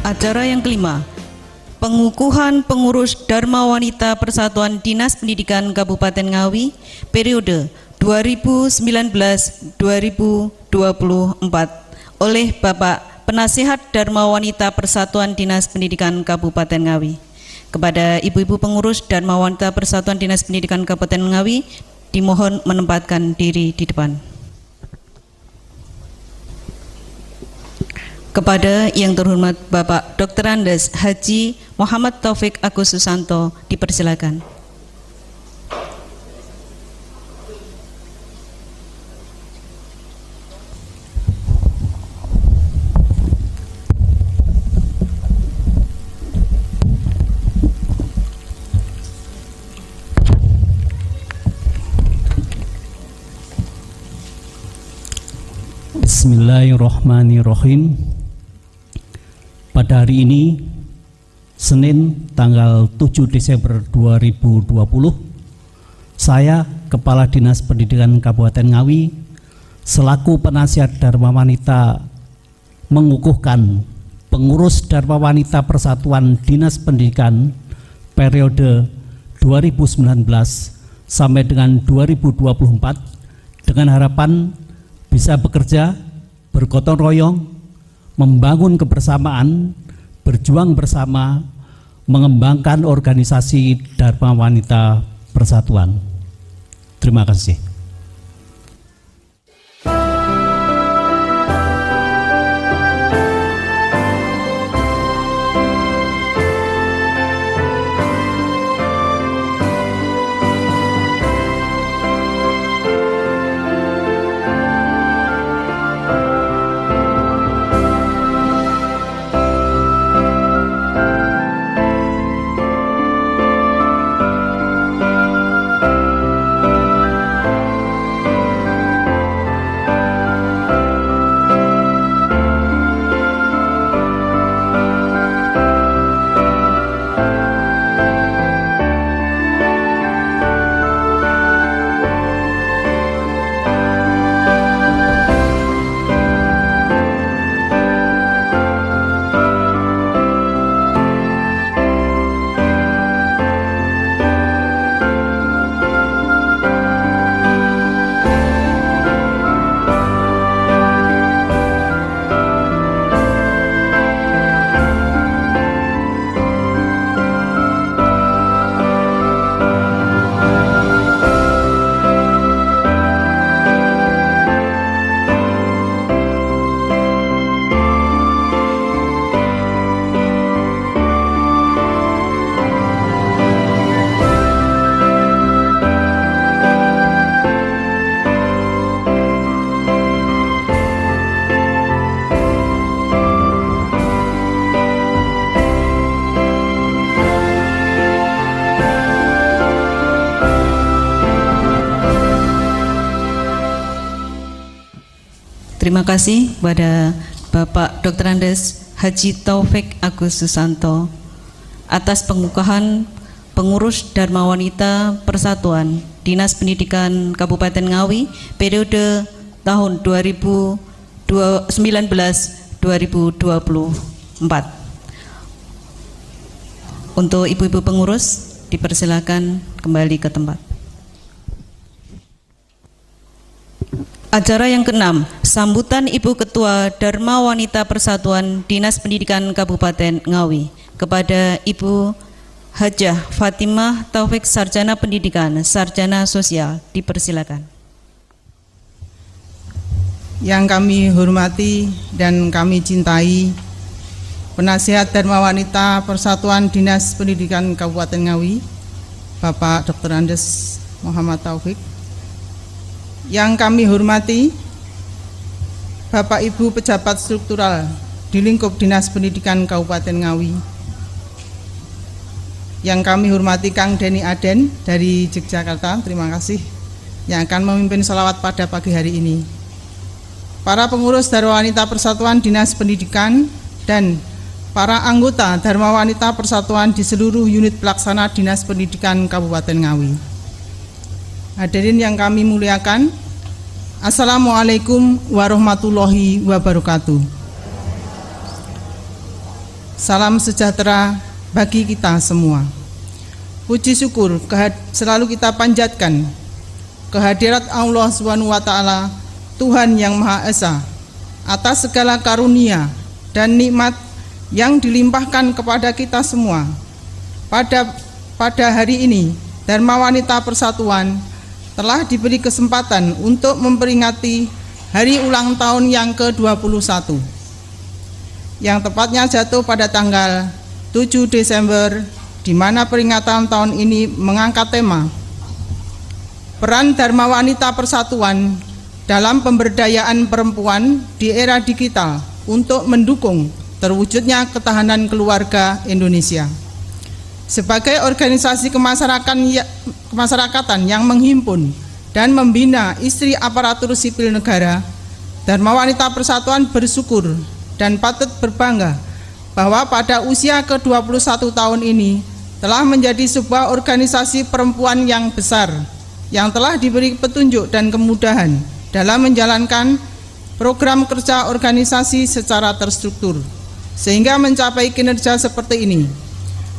Acara yang kelima, pengukuhan pengurus Dharma Wanita Persatuan Dinas Pendidikan Kabupaten Ngawi periode 2019-2024 oleh Bapak Penasihat Dharma Wanita Persatuan Dinas Pendidikan Kabupaten Ngawi. Kepada ibu-ibu pengurus Dharma Wanita Persatuan Dinas Pendidikan Kabupaten Ngawi, dimohon menempatkan diri di depan. Kepada yang terhormat Bapak Dr. Andes Haji Muhammad Taufik Agus Susanto, dipersilakan. Bismillahirrahmanirrahim. Pada hari ini, Senin tanggal 7 Desember 2020, saya, Kepala Dinas Pendidikan Kabupaten Ngawi, selaku penasihat Dharma Wanita, mengukuhkan pengurus Dharma Wanita Persatuan Dinas Pendidikan periode 2019 sampai dengan 2024 dengan harapan bisa bekerja, bergotong royong, membangun kebersamaan, berjuang bersama, mengembangkan organisasi Dharma Wanita Persatuan. Terima kasih. Terima kasih kepada Bapak Dr. Andes Haji Taufik Agus Susanto atas pengukuhan pengurus Dharma Wanita Persatuan Dinas Pendidikan Kabupaten Ngawi periode tahun 2019-2024. Untuk ibu-ibu pengurus, dipersilakan kembali ke tempat. Acara yang keenam, sambutan Ibu Ketua Dharma Wanita Persatuan Dinas Pendidikan Kabupaten Ngawi kepada Ibu Hajah Fatimah Taufik Sarjana Pendidikan, Sarjana Sosial, dipersilakan. Yang kami hormati dan kami cintai Penasihat Dharma Wanita Persatuan Dinas Pendidikan Kabupaten Ngawi, Bapak Dr. Andes Muhammad Taufik. Yang kami hormati Bapak Ibu pejabat struktural di lingkup Dinas Pendidikan Kabupaten Ngawi. Yang kami hormati Kang Denny Aden dari Yogyakarta, terima kasih, yang akan memimpin sholawat pada pagi hari ini. Para pengurus Dharma Wanita Persatuan Dinas Pendidikan dan para anggota Dharma Wanita Persatuan di seluruh unit pelaksana Dinas Pendidikan Kabupaten Ngawi. Hadirin yang kami muliakan, Assalamualaikum warahmatullahi wabarakatuh. Salam sejahtera bagi kita semua. Puji syukur selalu kita panjatkan kehadirat Allah SWT, Tuhan yang Maha Esa, atas segala karunia dan nikmat yang dilimpahkan kepada kita semua. Pada hari ini, Dharma Wanita Persatuan telah diberi kesempatan untuk memperingati hari ulang tahun yang ke-21, yang tepatnya jatuh pada tanggal 7 Desember, di mana peringatan tahun ini mengangkat tema peran Dharma Wanita Persatuan dalam pemberdayaan perempuan di era digital untuk mendukung terwujudnya ketahanan keluarga Indonesia. Sebagai organisasi kemasyarakatan yang menghimpun dan membina istri aparatur sipil negara, Dharma Wanita Persatuan bersyukur dan patut berbangga bahwa pada usia ke-21 tahun ini telah menjadi sebuah organisasi perempuan yang besar, yang telah diberi petunjuk dan kemudahan dalam menjalankan program kerja organisasi secara terstruktur, sehingga mencapai kinerja seperti ini.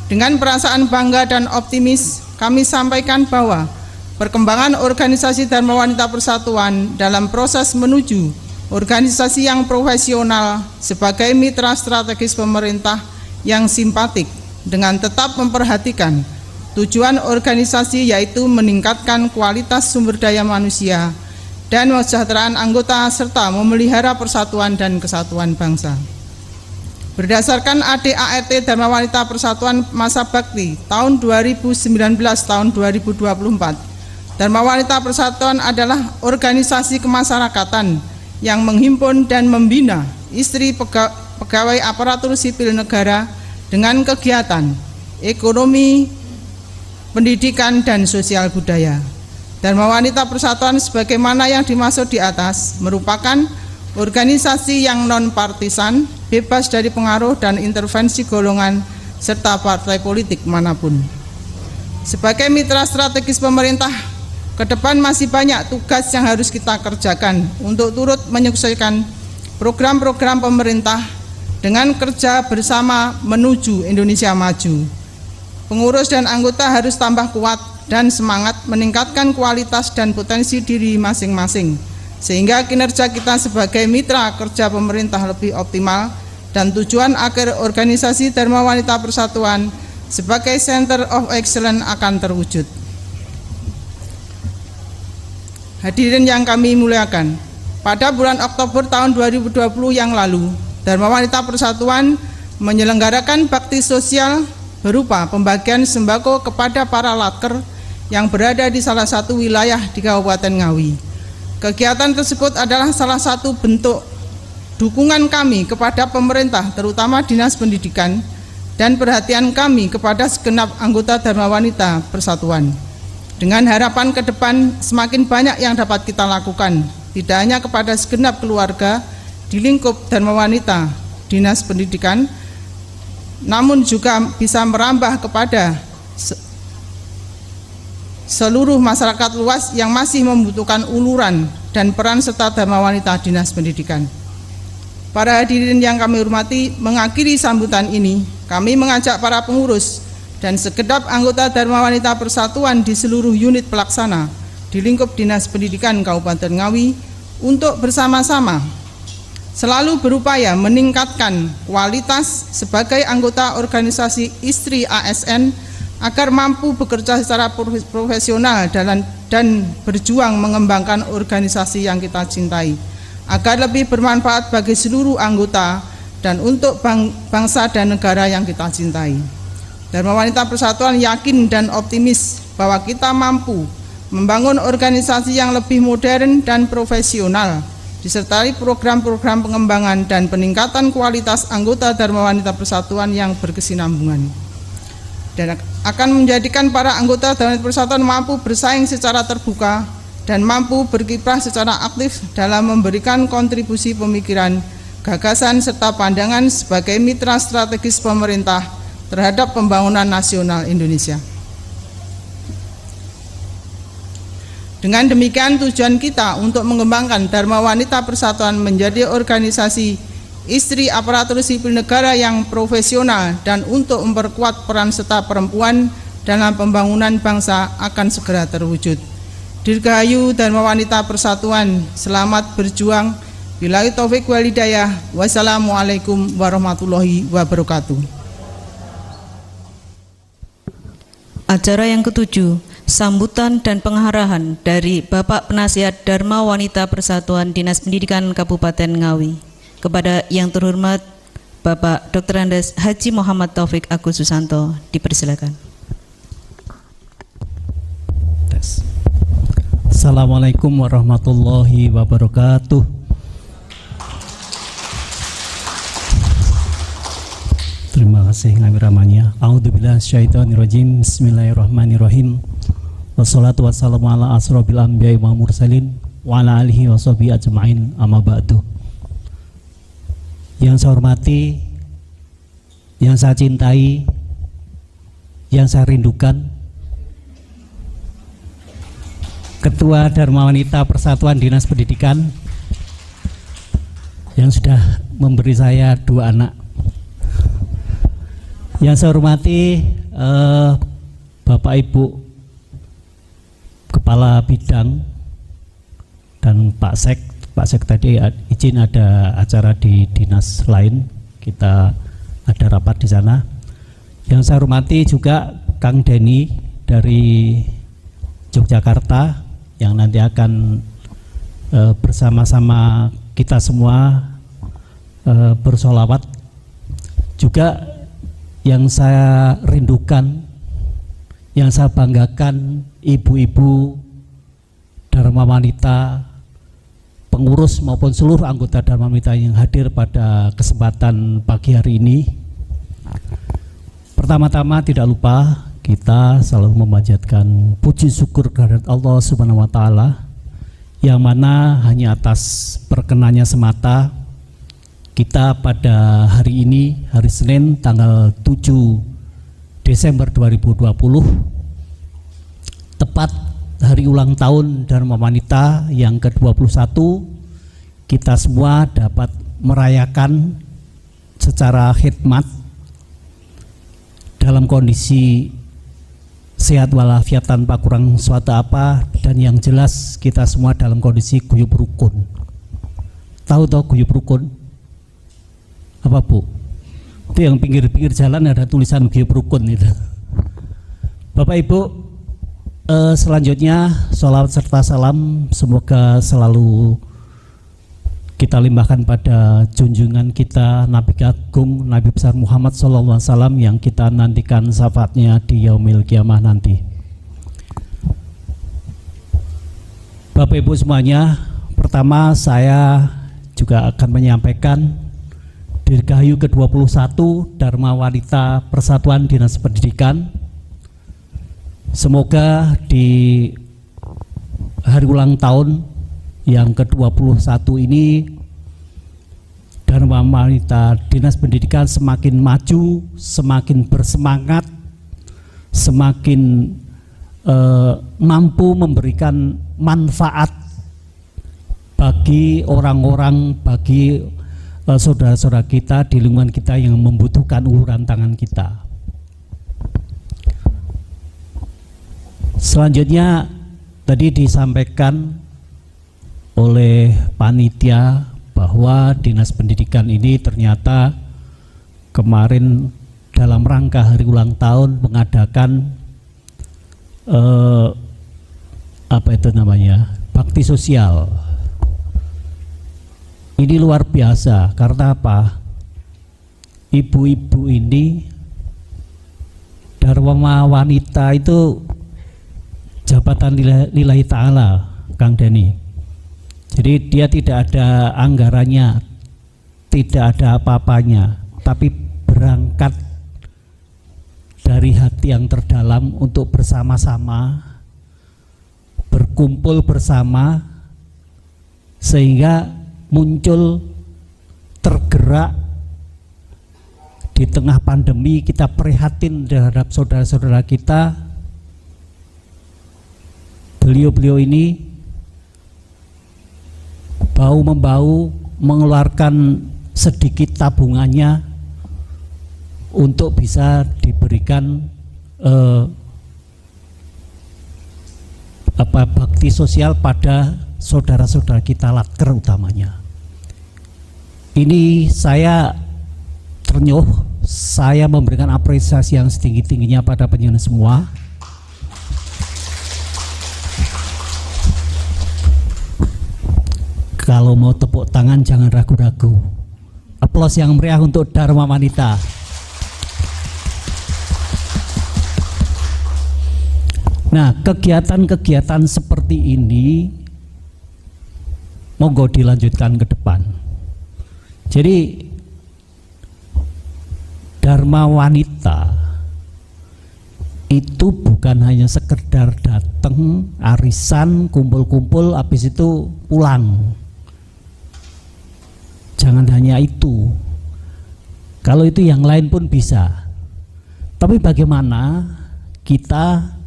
Dengan perasaan bangga dan optimis, kami sampaikan bahwa perkembangan organisasi Dharma Wanita Persatuan dalam proses menuju organisasi yang profesional sebagai mitra strategis pemerintah yang simpatik, dengan tetap memperhatikan tujuan organisasi, yaitu meningkatkan kualitas sumber daya manusia dan kesejahteraan anggota serta memelihara persatuan dan kesatuan bangsa. Berdasarkan ADART Dharma Wanita Persatuan Masa Bakti tahun 2019-2024, Dharma Wanita Persatuan adalah organisasi kemasyarakatan yang menghimpun dan membina istri pegawai aparatur sipil negara dengan kegiatan ekonomi, pendidikan, dan sosial budaya. Dharma Wanita Persatuan sebagaimana yang dimaksud di atas merupakan organisasi yang non-partisan, bebas dari pengaruh dan intervensi golongan serta partai politik manapun. Sebagai mitra strategis pemerintah, ke depan masih banyak tugas yang harus kita kerjakan untuk turut menyukseskan program-program pemerintah dengan kerja bersama menuju Indonesia maju. Pengurus dan anggota harus tambah kuat dan semangat meningkatkan kualitas dan potensi diri masing-masing, sehingga kinerja kita sebagai mitra kerja pemerintah lebih optimal dan tujuan akhir organisasi Dharma Wanita Persatuan sebagai Center of Excellence akan terwujud. Hadirin yang kami muliakan, pada bulan Oktober tahun 2020 yang lalu, Dharma Wanita Persatuan menyelenggarakan bakti sosial berupa pembagian sembako kepada para laker yang berada di salah satu wilayah di Kabupaten Ngawi. Kegiatan tersebut adalah salah satu bentuk dukungan kami kepada pemerintah, terutama Dinas Pendidikan, dan perhatian kami kepada segenap anggota Dharma Wanita Persatuan. Dengan harapan ke depan semakin banyak yang dapat kita lakukan, tidak hanya kepada segenap keluarga di lingkup Dharma Wanita Dinas Pendidikan, namun juga bisa merambah kepada seluruh masyarakat luas yang masih membutuhkan uluran dan peran serta Dharma Wanita Dinas Pendidikan. Para hadirin yang kami hormati, mengakhiri sambutan ini, kami mengajak para pengurus dan segenap anggota Dharma Wanita Persatuan di seluruh unit pelaksana di lingkup Dinas Pendidikan Kabupaten Ngawi untuk bersama-sama selalu berupaya meningkatkan kualitas sebagai anggota organisasi istri ASN agar mampu bekerja secara profesional dan berjuang mengembangkan organisasi yang kita cintai, agar lebih bermanfaat bagi seluruh anggota dan untuk bangsa dan negara yang kita cintai. Dharma Wanita Persatuan yakin dan optimis bahwa kita mampu membangun organisasi yang lebih modern dan profesional, disertai program-program pengembangan dan peningkatan kualitas anggota Dharma Wanita Persatuan yang berkesinambungan, dan akan menjadikan para anggota Dharma Wanita Persatuan mampu bersaing secara terbuka dan mampu berkiprah secara aktif dalam memberikan kontribusi pemikiran, gagasan, serta pandangan sebagai mitra strategis pemerintah terhadap pembangunan nasional Indonesia. Dengan demikian tujuan kita untuk mengembangkan Dharma Wanita Persatuan menjadi organisasi istri aparatur sipil negara yang profesional, dan untuk memperkuat peran serta perempuan dalam pembangunan bangsa akan segera terwujud. Dirgahayu Dharma Wanita Persatuan, selamat berjuang. Billahi taufik wal hidayah. Wassalamualaikum warahmatullahi wabarakatuh. Acara yang ketujuh, sambutan dan pengarahan dari Bapak Penasihat Dharma Wanita Persatuan Dinas Pendidikan Kabupaten Ngawi. Kepada yang terhormat Bapak Dr. Andes Haji Muhammad Taufik Agus Susanto, dipersilakan. Assalamualaikum warahmatullahi wabarakatuh. Terima kasih Ngawi Ramanya. A'udzubillahi minasyaitonirrajim. Bismillahirrahmanirrahim. Wassalatu wassalamu ala asrofil anbiya'i wal mursalin wa ala alihi wa sahbihi ajma'in, amma ba'du. Yang saya hormati, yang saya cintai, yang saya rindukan, Ketua Dharma Wanita Persatuan Dinas Pendidikan yang sudah memberi saya 2 anak. Yang saya hormati Bapak Ibu Kepala Bidang dan Pak Sek tadi izin ada acara di dinas lain, kita ada rapat di sana. Yang saya hormati juga Kang Denny dari Yogyakarta yang nanti akan bersama-sama kita semua bersolawat. Juga yang saya rindukan, yang saya banggakan, ibu-ibu Dharma Wanita, pengurus maupun seluruh anggota Dharma Wanita yang hadir pada kesempatan pagi hari ini. Pertama-tama tidak lupa kita selalu memanjatkan puji syukur kehadirat Allah Subhanahu wa taala, yang mana hanya atas perkenannya semata kita pada hari ini, hari Senin tanggal 7 Desember 2020, tepat hari ulang tahun Dharma Wanita yang ke-21, kita semua dapat merayakan secara khidmat dalam kondisi sehat walafiat tanpa kurang suatu apa, dan yang jelas kita semua dalam kondisi guyub rukun. Tahu guyub rukun? Apa Bu? Itu yang pinggir-pinggir jalan ada tulisan guyub rukun itu. Bapak Ibu, selanjutnya sholawat serta salam semoga selalu kita limpahkan pada junjungan kita Nabi Agung, Nabi besar Muhammad SAW yang kita nantikan syafaatnya di yaumil kiamah nanti. Bapak Ibu semuanya, pertama saya juga akan menyampaikan Dirgahayu ke-21 Dharma Wanita Persatuan Dinas Pendidikan. Semoga di hari ulang tahun yang ke-21 ini Dharma Wanita Dinas Pendidikan semakin maju, semakin bersemangat, semakin mampu memberikan manfaat bagi orang-orang, bagi saudara-saudara kita di lingkungan kita yang membutuhkan uluran tangan kita. Selanjutnya tadi disampaikan oleh panitia bahwa Dinas Pendidikan ini ternyata kemarin dalam rangka hari ulang tahun mengadakan bakti sosial. Ini luar biasa karena apa? Ibu-ibu ini Dharma Wanita itu jabatan lillahi ta'ala, Kang Denny. Jadi dia tidak ada anggarannya, tidak ada apa-apanya, tapi berangkat dari hati yang terdalam untuk bersama-sama, berkumpul bersama, sehingga muncul tergerak di tengah pandemi. Kita prihatin terhadap saudara-saudara kita. Beliau-beliau ini bahu-membahu mengeluarkan sedikit tabungannya untuk bisa diberikan bakti sosial pada saudara-saudara kita Latker utamanya. Ini saya ternyuh, saya memberikan apresiasi yang setinggi-tingginya pada penyelenggara semua. Kalau mau tepuk tangan jangan ragu-ragu. Aplaus yang meriah untuk Dharma Wanita. Nah, kegiatan-kegiatan seperti ini monggo dilanjutkan ke depan. Jadi Dharma Wanita itu bukan hanya sekedar datang arisan, kumpul-kumpul, habis itu pulang. Jangan hanya itu. Kalau itu yang lain pun bisa. Tapi bagaimana kita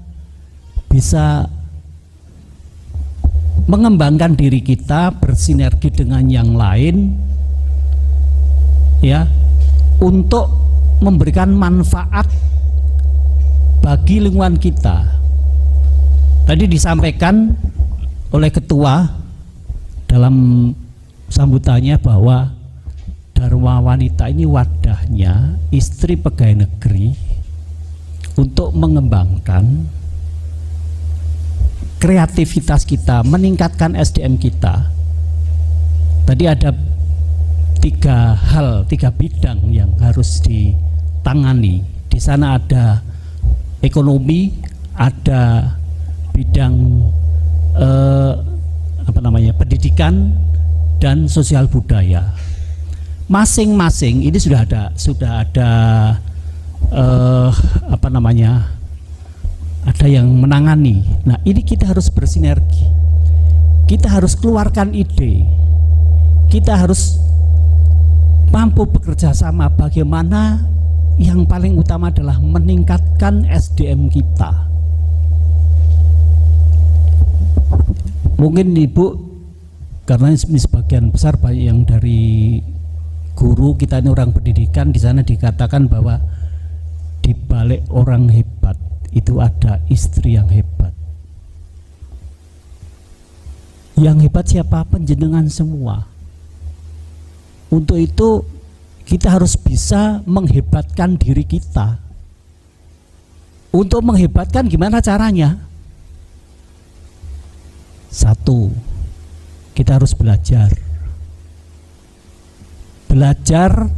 bisa mengembangkan diri kita, bersinergi dengan yang lain, ya, untuk memberikan manfaat bagi lingkungan kita. Tadi disampaikan oleh ketua dalam sambutannya bahwa Dharma Wanita ini wadahnya istri pegawai negeri untuk mengembangkan kreativitas kita, meningkatkan SDM kita. Tadi ada tiga bidang yang harus ditangani. Di sana ada ekonomi, ada bidang pendidikan dan sosial budaya. Masing-masing ini sudah ada ada yang menangani. Nah, ini kita harus bersinergi. Kita harus keluarkan ide. Kita harus mampu bekerja sama. Bagaimana yang paling utama adalah meningkatkan SDM kita. Mungkin Ibu, karena ini sebagian besar banyak yang dari guru kita ini orang pendidikan, di sana dikatakan bahwa di balik orang hebat itu ada istri yang hebat. Yang hebat siapa? Panjenengan semua. Untuk itu kita harus bisa menghebatkan diri kita. Untuk menghebatkan gimana caranya? Satu, kita harus belajar. Belajar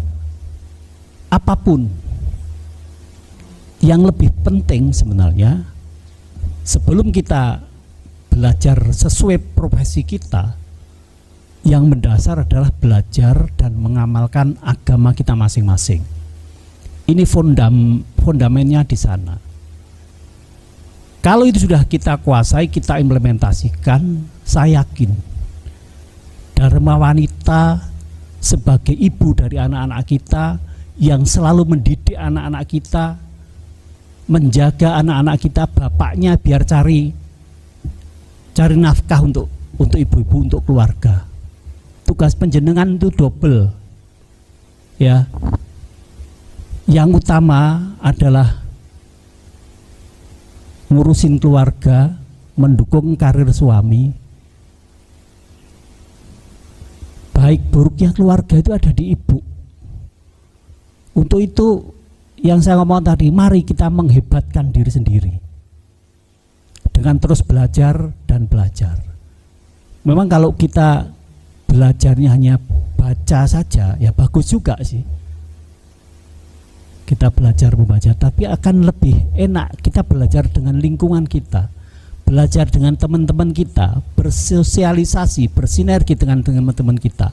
apapun. Yang lebih penting sebenarnya, sebelum kita belajar sesuai profesi kita, yang mendasar adalah belajar dan mengamalkan agama kita masing-masing. Ini fondamennya di sana. Kalau itu sudah kita kuasai, kita implementasikan, saya yakin Dharma Wanita sebagai ibu dari anak-anak kita yang selalu mendidik anak-anak kita, menjaga anak-anak kita, bapaknya biar cari nafkah untuk ibu-ibu, untuk keluarga. Tugas panjenengan itu double, ya. Yang utama adalah ngurusin keluarga, mendukung karir suami. Baik buruknya keluarga itu ada di ibu. Untuk itu yang saya ngomong tadi, mari kita menghebatkan diri sendiri dengan terus belajar dan belajar. Memang kalau kita belajarnya hanya baca saja, ya bagus juga sih. Kita belajar membaca, tapi akan lebih enak kita belajar dengan lingkungan kita, belajar dengan teman-teman kita, bersosialisasi, bersinergi dengan teman-teman kita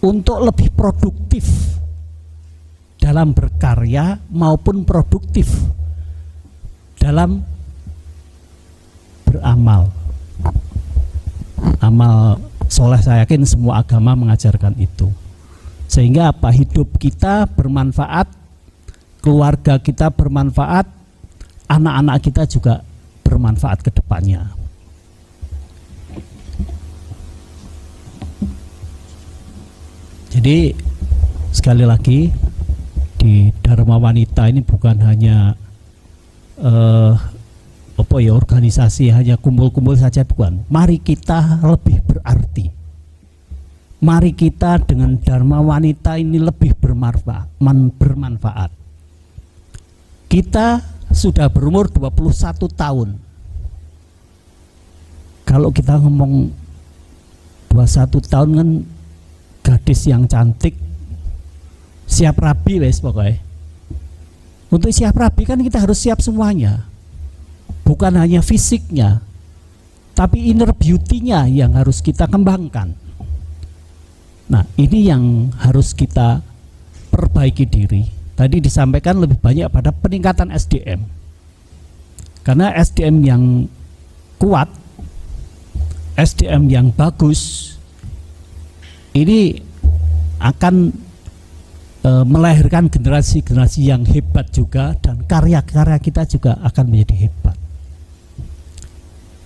untuk lebih produktif dalam berkarya maupun produktif dalam beramal. Amal soleh, saya yakin semua agama mengajarkan itu. Sehingga apa? Hidup kita bermanfaat, keluarga kita bermanfaat, anak-anak kita juga bermanfaat ke depannya. Jadi sekali lagi di Dharma Wanita ini bukan hanya organisasi, hanya kumpul-kumpul saja, bukan. Mari kita lebih berarti. Mari kita dengan Dharma Wanita ini lebih bermanfaat. Kita sudah berumur 21 tahun. Kalau kita ngomong 21 tahun kan gadis yang cantik, siap rabi wes pokoknya. Untuk siap rabi kan kita harus siap semuanya. Bukan hanya fisiknya, tapi inner beauty-nya yang harus kita kembangkan. Nah, ini yang harus kita perbaiki diri. Tadi disampaikan lebih banyak pada peningkatan SDM. Karena SDM yang kuat, SDM yang bagus, ini akan melahirkan generasi-generasi yang hebat juga, dan karya-karya kita juga akan menjadi hebat.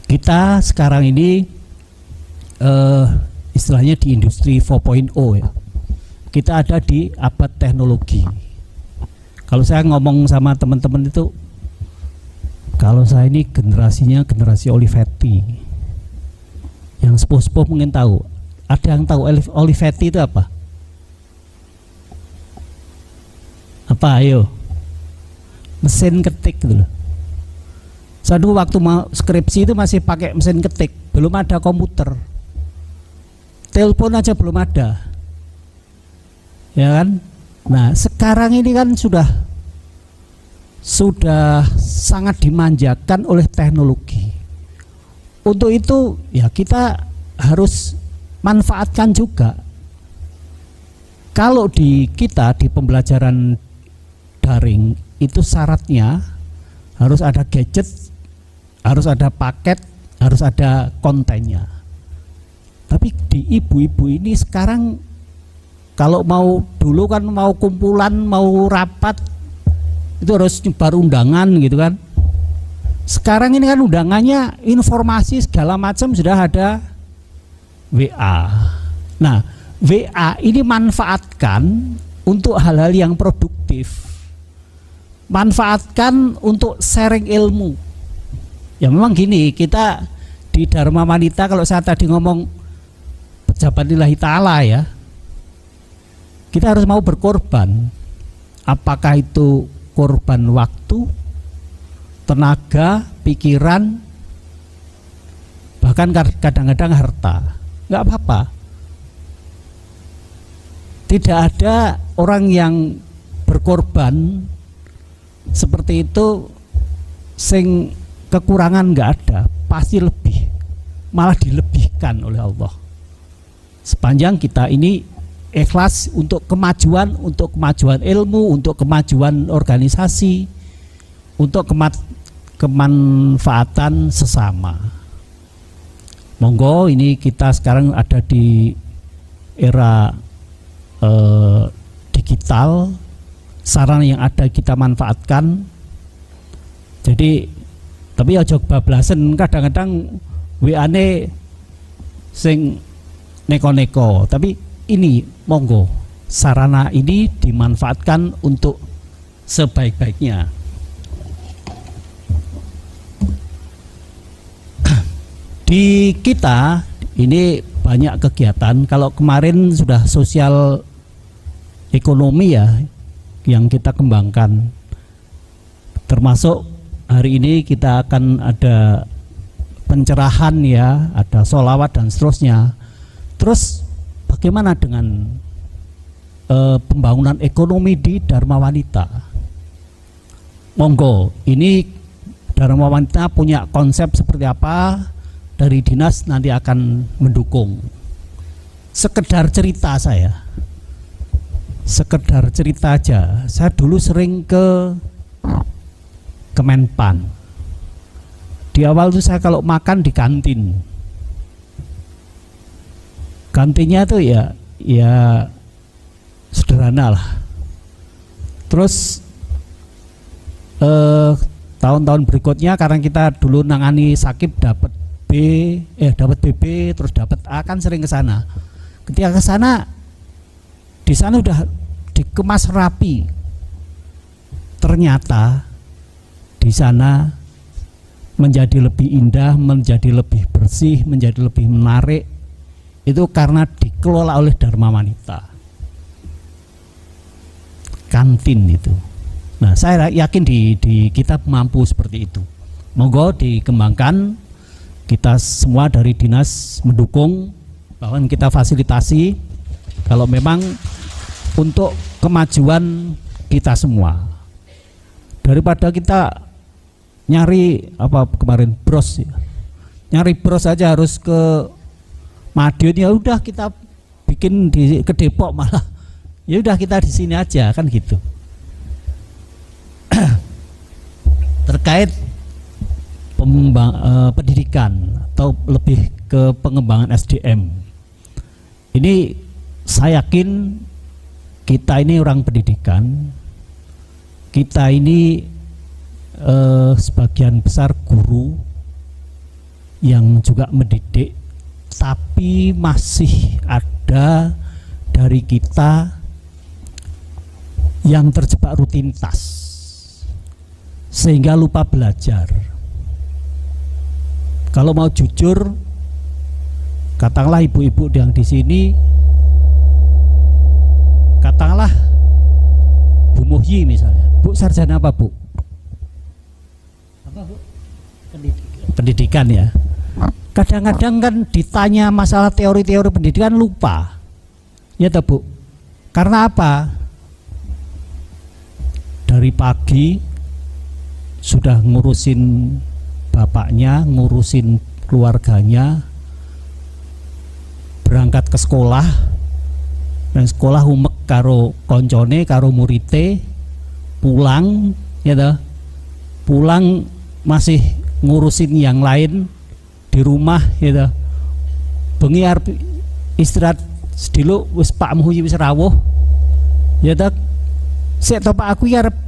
Kita sekarang ini istilahnya di industri 4.0 ya. Kita ada di abad teknologi. Kalau saya ngomong sama teman-teman itu, kalau saya ini generasinya generasi Olivetti. Yang sepuh-sepuh mungkin tahu. Ada yang tahu Olivetti itu apa? Apa ayo? Mesin ketik gitu loh. Saya dulu waktu mau skripsi itu masih pakai mesin ketik, belum ada komputer. Telepon aja belum ada. Ya kan? Nah, sekarang ini kan sudah sangat dimanjakan oleh teknologi. Untuk itu ya kita harus manfaatkan juga. Kalau di pembelajaran daring itu syaratnya harus ada gadget, harus ada paket, harus ada kontennya. Tapi di ibu-ibu ini sekarang kalau mau dulu kan mau kumpulan, mau rapat itu harus nyebar undangan gitu kan. Sekarang ini kan undangannya informasi segala macam sudah ada WA. Nah, WA ini manfaatkan untuk hal-hal yang produktif. Manfaatkan untuk sharing ilmu. Ya memang gini, kita di Dharma Wanita, kalau saya tadi ngomong pejabat lillahi ta'ala ya, kita harus mau berkorban. Apakah itu korban waktu, tenaga, pikiran, bahkan kadang-kadang harta. Nggak apa-apa. Tidak ada orang yang berkorban seperti itu sing kekurangan, nggak ada, pasti lebih, malah dilebihkan oleh Allah. Sepanjang kita ini ikhlas untuk kemajuan ilmu, untuk kemajuan organisasi, untuk kemanfaatan sesama. Monggo, ini kita sekarang ada di era digital, sarana yang ada kita manfaatkan. Jadi tapi aja bablasen, kadang-kadang WA-ne sing neko-neko, tapi ini monggo sarana ini dimanfaatkan untuk sebaik-baiknya. Di kita ini banyak kegiatan. Kalau kemarin sudah sosial ekonomi ya yang kita kembangkan, termasuk hari ini kita akan ada pencerahan ya, ada sholawat dan seterusnya. Terus bagaimana dengan pembangunan ekonomi di Dharma Wanita? Monggo, ini Dharma Wanita punya konsep seperti apa, dari dinas nanti akan mendukung. Sekedar cerita saya, sekedar cerita aja. Saya dulu sering ke Kemenpan. Di awal tuh saya kalau makan di kantin, kantinnya tuh ya sederhana lah. Terus tahun-tahun berikutnya karena kita dulu nangani sakit dapat BB, terus dapat A, kan sering ke sana. Ketika ke sana, di sana udah dikemas rapi. Ternyata di sana menjadi lebih indah, menjadi lebih bersih, menjadi lebih menarik. Itu karena dikelola oleh Dharma Wanita. Kantin itu. Nah, saya yakin di kita mampu seperti itu. Monggo dikembangkan, kita semua dari dinas mendukung, bahkan kita fasilitasi kalau memang untuk kemajuan kita semua. Daripada kita nyari apa kemarin bros ya. Nyari bros aja harus ke Madiun, ya udah kita bikin ke Depok malah. Ya udah kita di sini aja kan gitu. Terkait pendidikan atau lebih ke pengembangan SDM. Ini saya yakin kita ini orang pendidikan, kita ini sebagian besar guru yang juga mendidik, tapi masih ada dari kita yang terjebak rutinitas sehingga lupa belajar. Kalau mau jujur, katakanlah ibu-ibu yang di sini, katakanlah Bu Muhyi misalnya, Bu sarjana apa Bu? Apa Bu? Pendidikan ya. Kadang-kadang kan ditanya masalah teori-teori pendidikan lupa, ya toh Bu? Karena apa? Dari pagi sudah ngurusin bapaknya, ngurusin keluarganya, berangkat ke sekolah, dan sekolah umek karo koncone, karo murite, pulang, ya toh, pulang masih ngurusin yang lain di rumah, ya toh, bengi arep istirahat sediluk wis Pak Muhyi wis rawuh, ya toh, sik to Pak aku ya arep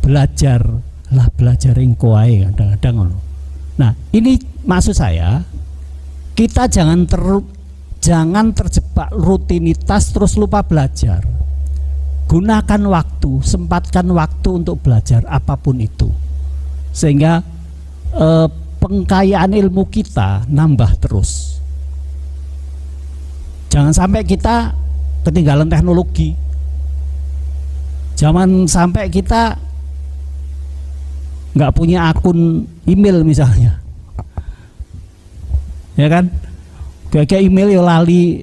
belajar lah, belajar engko ae kadang-kadang ngono. Nah, ini maksud saya, kita jangan terjebak rutinitas terus lupa belajar. Gunakan waktu, sempatkan waktu untuk belajar apapun itu, sehingga pengkayaan ilmu kita nambah terus. Jangan sampai kita ketinggalan teknologi. Jangan sampai kita nggak punya akun email misalnya, ya kan? Kayak email ya lali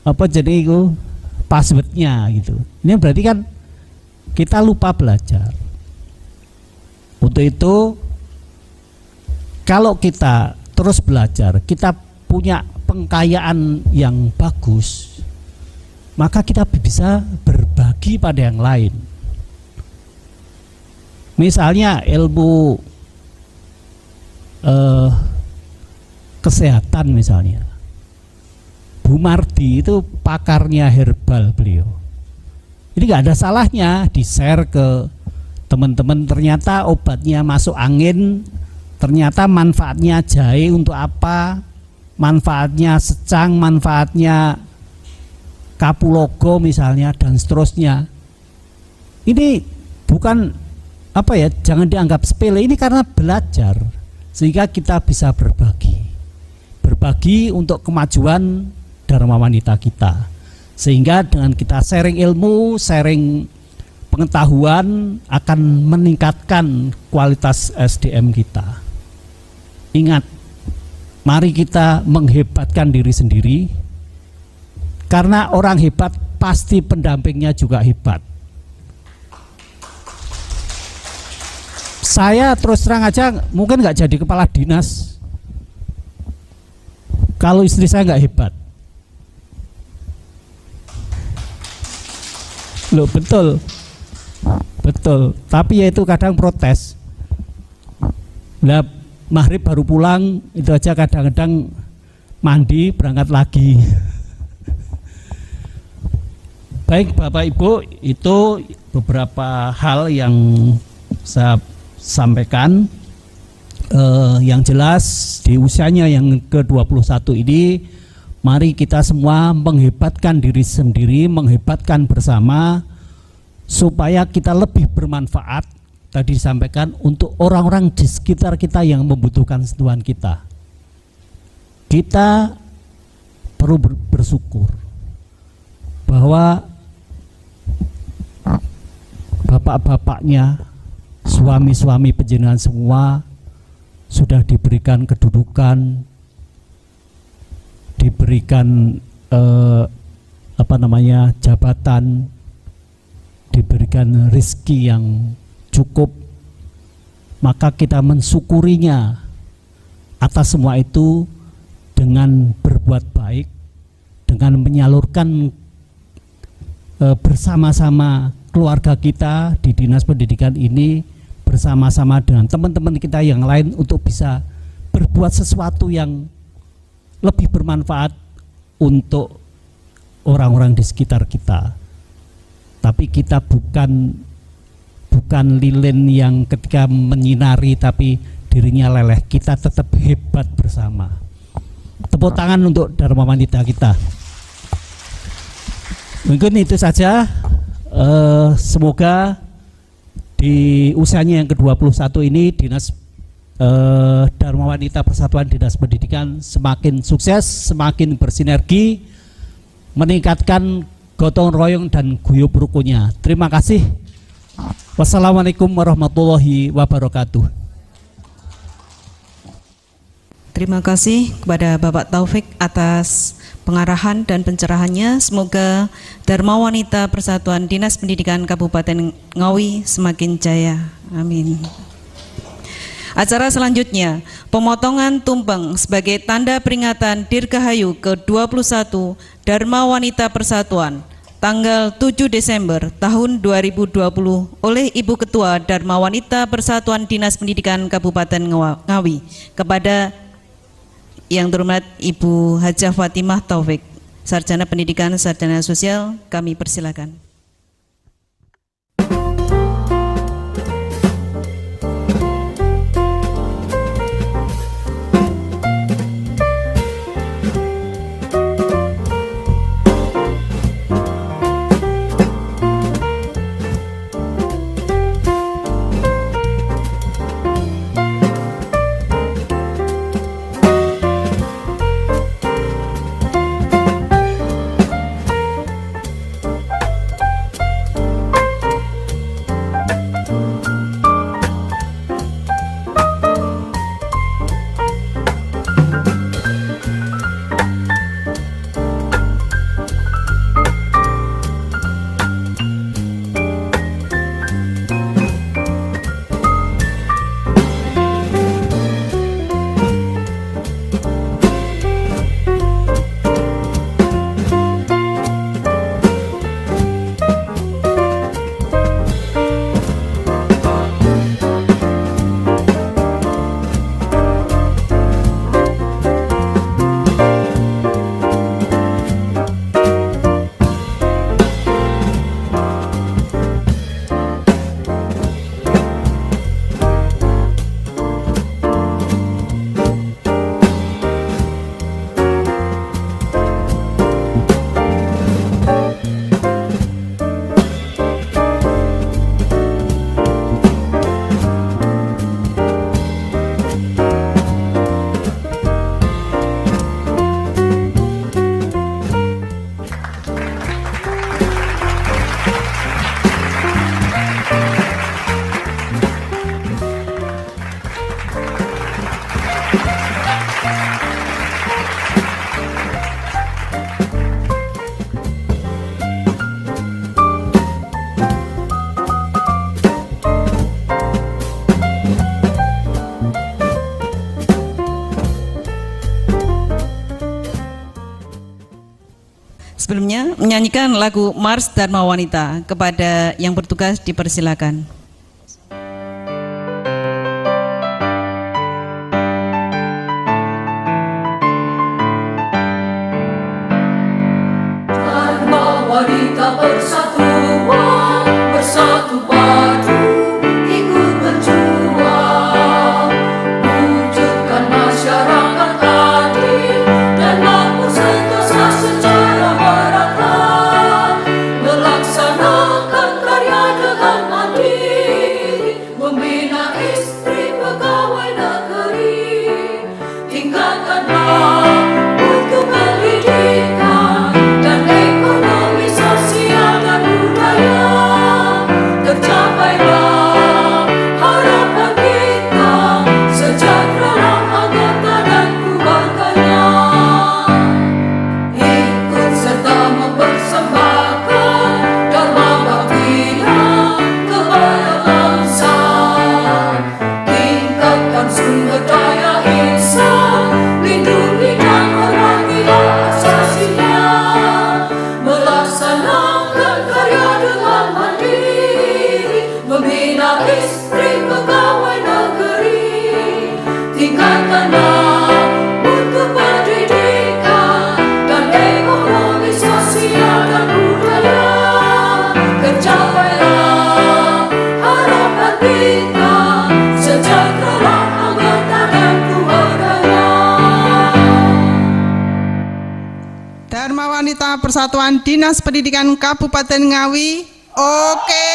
apa jadi itu passwordnya gitu. Ini berarti kan kita lupa belajar. Untuk itu, kalau kita terus belajar, kita punya pengkayaan yang bagus, maka kita bisa berbagi pada yang lain. Misalnya ilmu kesehatan misalnya, Bu Mardi itu pakarnya herbal beliau. Ini nggak ada salahnya di-share ke teman-teman, ternyata obatnya masuk angin, ternyata manfaatnya jahe untuk apa, manfaatnya secang, manfaatnya kapulaga misalnya, dan seterusnya. Ini bukan apa ya, jangan dianggap sepele, ini karena belajar sehingga kita bisa berbagi untuk kemajuan Dharma Wanita kita, sehingga dengan kita sharing ilmu, sharing pengetahuan akan meningkatkan kualitas SDM kita. Ingat, mari kita menghebatkan diri sendiri, karena orang hebat pasti pendampingnya juga hebat. Saya terus terang aja mungkin nggak jadi kepala dinas kalau istri saya nggak hebat. Loh, betul, tapi ya itu kadang protes. Lah, maghrib baru pulang itu aja kadang-kadang mandi berangkat lagi. Baik Bapak Ibu, itu beberapa hal yang saya sampaikan. Yang jelas di usianya yang ke-21 ini Mari kita semua menghebatkan diri sendiri, menghebatkan bersama, supaya kita lebih bermanfaat, tadi disampaikan, untuk orang-orang di sekitar kita yang membutuhkan sentuhan kita. Kita perlu bersyukur bahwa bapak-bapaknya, suami-suami panjenengan semua sudah diberikan kedudukan, diberikan jabatan, diberikan rezeki yang cukup, maka kita mensyukurinya atas semua itu dengan berbuat baik, dengan menyalurkan bersama-sama keluarga kita di Dinas Pendidikan ini, bersama-sama dengan teman-teman kita yang lain untuk bisa berbuat sesuatu yang lebih bermanfaat untuk orang-orang di sekitar kita. Tapi kita bukan lilin yang ketika menyinari tapi dirinya leleh. Kita tetap hebat bersama. Tepuk tangan untuk Dharma Wanita kita. Mungkin itu saja. Semoga di usianya yang ke-21 ini Dinas Dharma Wanita Persatuan Dinas Pendidikan semakin sukses, semakin bersinergi, meningkatkan gotong royong dan guyup rukunnya. Terima kasih. Wassalamualaikum warahmatullahi wabarakatuh. Terima kasih kepada Bapak Taufik atas pengarahan dan pencerahannya. Semoga Dharma Wanita Persatuan Dinas Pendidikan Kabupaten Ngawi semakin jaya. Amin. Acara selanjutnya, pemotongan tumpeng sebagai tanda peringatan Dirgahayu ke-21 Dharma Wanita Persatuan tanggal 7 Desember tahun 2020 oleh Ibu Ketua Dharma Wanita Persatuan Dinas Pendidikan Kabupaten Ngawi kepada yang terhormat Ibu Hajah Fatimah Taufik, Sarjana Pendidikan Sarjana Sosial, kami persilakan. Sebelumnya menyanyikan lagu Mars Dharma Wanita. Kepada yang bertugas dipersilakan. Dharma Wanita Persatuan, bersatu padu, ikut berjuang, wujudkan masyarakat adil dan makmur sentosa. sumber daya insan, lindungi dan hormati hak asasinya, melaksanakan karya dengan mandiri, membina istri pegawai negeri, tingkatkanlah mutu pendidikan dan ekonomi sosial dan budaya, tercapailah harapan kita, sejahtera anggota dan keluarganya. Dharma Wanita Persatuan Dinas Pendidikan Kabupaten Ngawi. Oke.